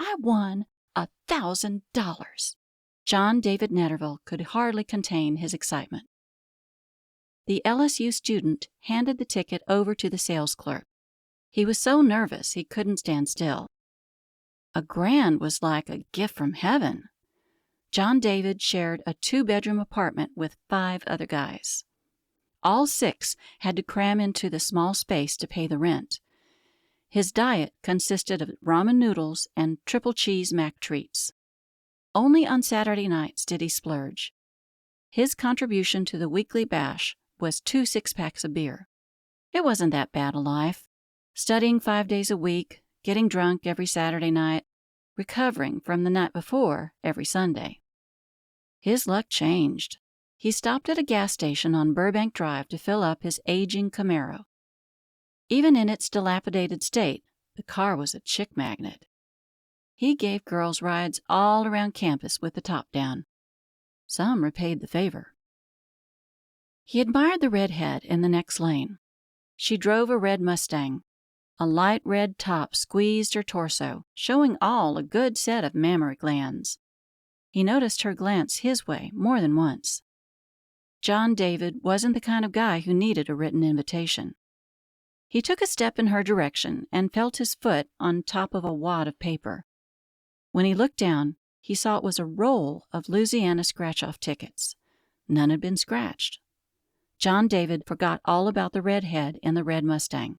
I won $1,000. John David Netterville could hardly contain his excitement. The LSU student handed the ticket over to the sales clerk. He was so nervous he couldn't stand still. $1,000 was like a gift from heaven. John David shared a 2-bedroom apartment with 5 other guys. All 6 had to cram into the small space to pay the rent. His diet consisted of ramen noodles and triple cheese mac treats. Only on Saturday nights did he splurge. His contribution to the weekly bash was 2 6-packs of beer. It wasn't that bad a life. Studying 5 days a week, getting drunk every Saturday night, recovering from the night before every Sunday. His luck changed. He stopped at a gas station on Burbank Drive to fill up his aging Camaro. Even in its dilapidated state, the car was a chick magnet. He gave girls rides all around campus with the top down. Some repaid the favor. He admired the redhead in the next lane. She drove a red Mustang. A light red top squeezed her torso, showing all a good set of mammary glands. He noticed her glance his way more than once. John David wasn't the kind of guy who needed a written invitation. He took a step in her direction and felt his foot on top of a wad of paper. When he looked down, he saw it was a roll of Louisiana scratch-off tickets. None had been scratched. John David forgot all about the redhead in the red Mustang.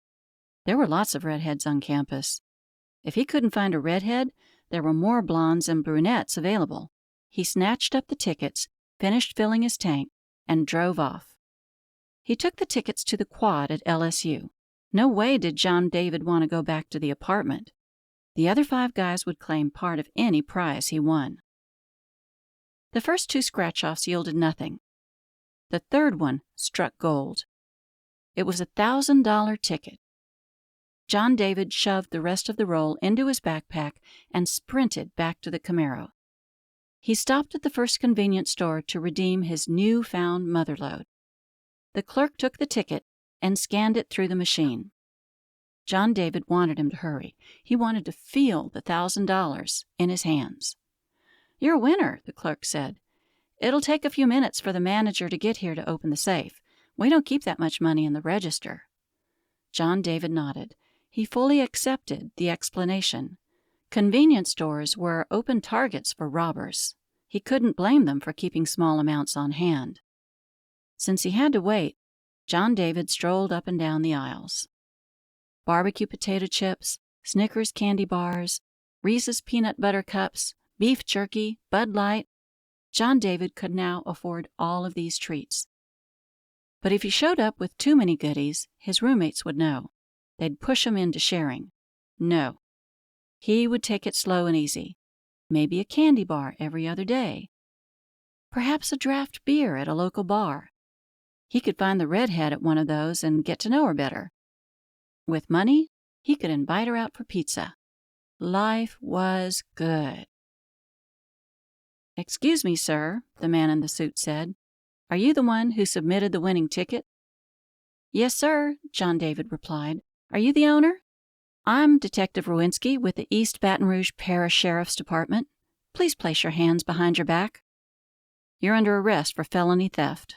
There were lots of redheads on campus. If he couldn't find a redhead, there were more blondes and brunettes available. He snatched up the tickets, finished filling his tank, and drove off. He took the tickets to the quad at LSU. No way did John David want to go back to the apartment. The other 5 guys would claim part of any prize he won. The first 2 scratch-offs yielded nothing. The third one struck gold. It was a $1,000 ticket. John David shoved the rest of the roll into his backpack and sprinted back to the Camaro. He stopped at the first convenience store to redeem his new-found motherlode. The clerk took the ticket and scanned it through the machine. John David wanted him to hurry. He wanted to feel the $1,000 in his hands. "You're a winner," the clerk said. "It'll take a few minutes for the manager to get here to open the safe. We don't keep that much money in the register." John David nodded. He fully accepted the explanation. Convenience stores were open targets for robbers. He couldn't blame them for keeping small amounts on hand. Since he had to wait, John David strolled up and down the aisles. Barbecue potato chips, Snickers candy bars, Reese's peanut butter cups, beef jerky, Bud Light. John David could now afford all of these treats. But if he showed up with too many goodies, his roommates would know. They'd push him into sharing. No. He would take it slow and easy. Maybe a candy bar every other day. Perhaps a draft beer at a local bar. He could find the redhead at one of those and get to know her better. With money, he could invite her out for pizza. Life was good. "Excuse me, sir," the man in the suit said. "Are you the one who submitted the winning ticket?" "Yes, sir," John David replied. "Are you the owner?" "I'm Detective Rowinski with the East Baton Rouge Parish Sheriff's Department. Please place your hands behind your back." "You're under arrest for felony theft."